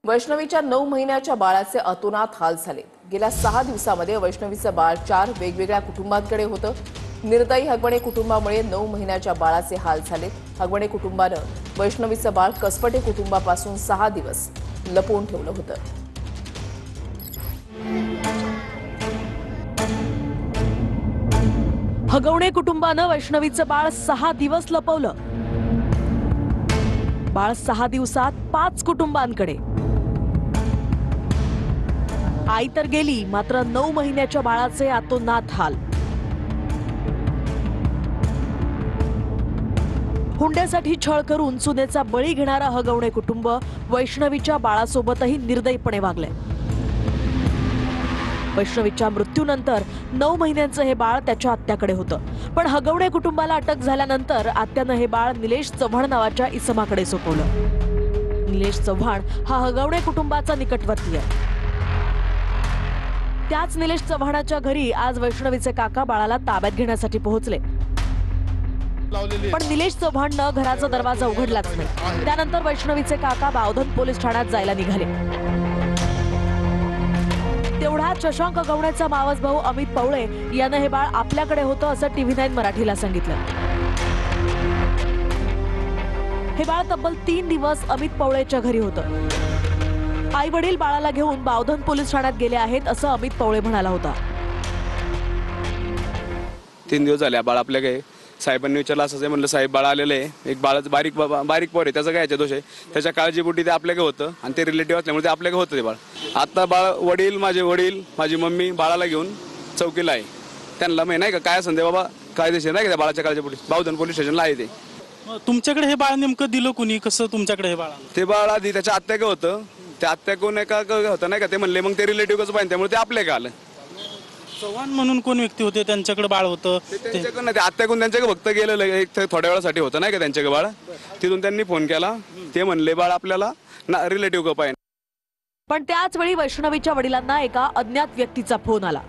वैष्णवीच्या 9 महिन्याच्या बाळाचे अतोनात हाल झाले। गेल्या 6 दिवसांमध्ये वैष्णवीचं बाळ 4 वेगवेगळ्या कुटुंबांकडे होतं। निर्दयी हगवणे कुटुंबामुळे 9 महिन्याच्या बाळाचे हाल झाले। हगवणे कुटुंबानं वैष्णवीचं बाळ कसपटे कुटुंबापासून 6 दिवस लपवून ठेवलं होतं। हगवणे कुटुंबानं वैष्णवीचं बाळ 6 दिवस लपवलं। बाळ 6 दिवसात 5 कुटुंबांकडे। आई तर गेली, मात्र 9 महिन्याच्या बाळाचे अतोनात हाल। हुंड्यासाठी छळ करून सुनेचा बळी घेणारा हगवणे कुटुंब वैष्णवीच्या बाळासोबतही निर्दयीपणे वागले। वैष्णवीच्या मृत्यूनंतर 9 महिन्यांचं हे बाळ त्याच्या आत्याकडे होतं, पण हगवणे कुटुंबाला अटक झाल्यानंतर आत्यानं हे बाळ निलेश चव्हाण नावाच्या इसमाकडे सोपवलं। निलेश चव्हाण हा हगवणे कुटुंबाचा निकटवर्ती आहे। त्याच निलेश चव्हाणाच्या घरी आज वैष्णवीचे काका बाळाला ताब्यात घेण्यासाठी पोहोचले, पण निलेश चव्हाणनं घराचा दरवाजा उघडलाच नाही। त्यानंतर वैष्णवीचे काका बावधन पोलीस ठाण्यात जायला निघाले। तेवढा शशांक हगवणेचा मावस भाऊ अमित पवळे यानं हे बाळ आपल्याकडे होतं असं TV9 मराठीला सांगितलं। हे बाळ तब्बल 3 दिवस अमित पवळेच्या घरी होतं। आई वडील बाळाला घेऊन बावधन पोलीस ठाण्यात गेले आहेत असं अमित पवळे म्हणाला होता। 3 दिवस झाले बाळ आपल्याकडे। साहेबांनी विचारलं असं म्हणलं साहेब बाळ आलेलं आहे, एक बाळाचं बारीक पोर आहे, त्याचं काय दोष आहे, त्याच्या काळजीपोटी ते आपल्याकडे होतं आणि ते रिलेटिव्ह असल्यामुळे ते आपल्याकडे होतं ते बाळ। आता बाळ वडील माझी मम्मी बाळाला घेऊन चौकीला आहे। त्यांना माहिती नाही का काय संधी बाबा कायदेशीर नाही का त्या बाळाच्या काळजीपोटी बावधन पोलीस स्टेशनला आहे ते। तुमच्याकडे हे बाळ नेमकं दिलं कुणी, कसं तुमच्याकडे हे बाळ आलं? ते बाळ आधी त्याच्या आत्याकडे होतं, त्या आत्याकडून एका होतं नाही का, ते म्हणले मग ते रिलेटिव्ह कसं पाहिजे त्यामुळे ते आपल्याकडे आलं। चव्हाण म्हणून कोण व्यक्ती होते, त्यांच्याकडे बाळ होतं? त्यांच्याकडून ते आत्याकडून त्यांच्याकडे फक्त गेलेलं एक थोड्या वेळासाठी होतं नाही का त्यांच्याकडे बाळ। तिथून त्यांनी फोन केला, ते म्हणले बाळ आपल्याला रिलेटिव्ह पाहिजे। पण त्याच वेळी वैष्णवीच्या वडिलांना एका अज्ञात व्यक्तीचा फोन आला।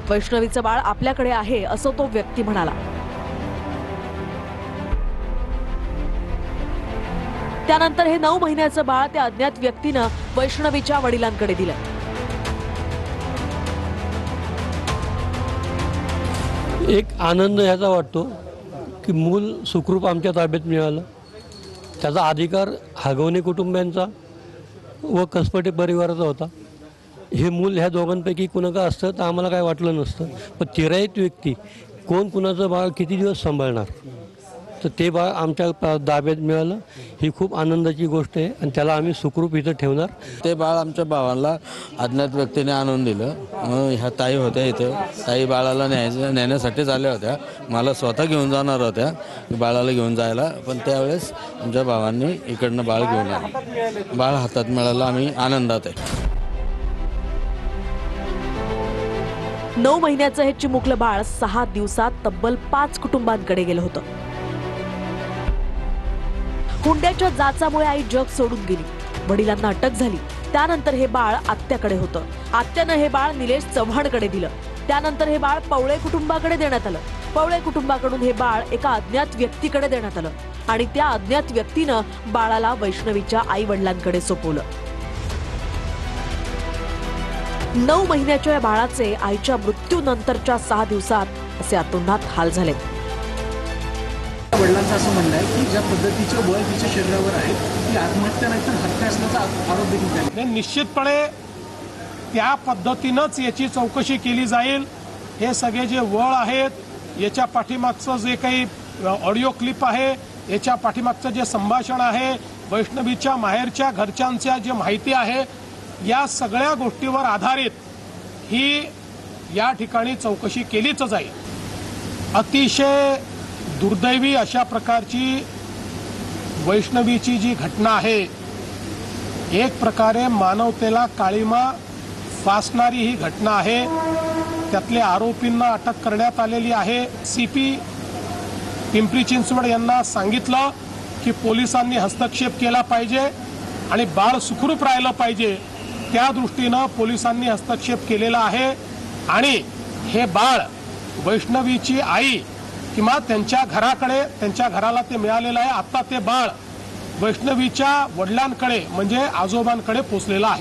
वैष्णवीचं बाळ आपल्याकडे आहे असं तो व्यक्ती म्हणाला। त्यानंतर हे 9 महिन्याचं बाळ त्या अज्ञात व्यक्तीनं वैष्णवीच्या वडिलांकडे दिलं। एक आनंद ह्याचा वाटतो की मूल सुखरूप आमच्या ताब्यात मिळालं। त्याचा अधिकार हगवणे कुटुंबियांचा व कसपटे परिवाराचा होता। हे मूल ह्या दोघांपैकी कुणाचं असतं तर आम्हाला काय वाटलं नसतं, पण तिराईत व्यक्ती कोण कुणाचं बाळ किती दिवस सांभाळणार, तर ते बाळ आमच्या ताब्यात मिळालं ही खूप आनंदाची गोष्ट आहे आणि त्याला आम्ही सुखरूप इथं ठेवणार। ते बाळ आमच्या भावाला अज्ञात व्यक्तीने आणून दिलं। ह्या ताई होत्या इथं, ताई बाळाला नेण्यासाठीच आल्या होत्या, मला स्वतः घेऊन जाणार होत्या बाळाला घेऊन जायला, पण त्यावेळेस आमच्या भावांनी इकडनं बाळ घेऊन आलं। बाळ हातात मिळालं, आम्ही आनंदात आहे। 9 महिन्याचं हे चिमुकलं बाळ 6 दिवसात तब्बल 5 कुटुंबांकडे गेलं होतं। हुंड्याच्या जाचामुळे आई जग सोडून गेली, वडिलांना अटक झाली। त्यानंतर हे बाळ आत्याकडे होतं। आत्यानं हे बाळ निलेश चव्हाणकडे दिलं। त्यानंतर हे बाळ पवळे कुटुंबाकडे देण्यात आलं। पवळे कुटुंबाकडून हे बाळ एका अज्ञात व्यक्तीकडे देण्यात आलं आणि त्या अज्ञात व्यक्तीनं बाळाला वैष्णवीच्या आई वडिलांकडे सोपवलं। 9 महिन्याच्या या बाळाचे आईच्या मृत्यूनंतरच्या 6 दिवसात असे अतोनात हाल झाले। वडिलांचं असं म्हणणं आहे की ज्या पद्धतीचं बळ तिच्या शरीरावर आहे ती आत्महत्या नाही तर हत्या असल्याचा आरोप देखील आहे। निश्चितपणे त्या पद्धतीनंच याची चौकशी केली जाईल। हे सगळे जे वळ आहेत, याच्या पाठीमागचं जे काही ऑडिओ क्लिप आहे, याच्या पाठीमागचं जे संभाषण आहे, वैष्णवीच्या माहेरच्या घरच्यांच्या जे माहिती आहे, या सगळ्या गोष्टीवर आधारित ही या ठिकाणी चौकशी केलीच जाईल। अतिशय दुर्दैवी अशा प्रकारची वैष्णवीची जी घटना आहे, एक प्रकारे मानवतेला काळिमा फासणारी ही घटना आहे। त्यातले आरोपींना अटक करण्यात आलेली आहे। CP पिंपरी चिंचवड यांना सांगितलं की पोलिसांनी हस्तक्षेप केला पाहिजे आणि बाळ सुखरूप राहिलं पाहिजे, त्या दृष्टीनं पोलिसांनी हस्तक्षेप केलेला आहे आणि हे बाळ वैष्णवीची आई किंवा त्यांच्या घराकडे, त्यांच्या घराला ते मिळालेलं आहे। आता ते बाळ वैष्णवीच्या वडिलांकडे म्हणजे आजोबांकडे पोचलेला आहे.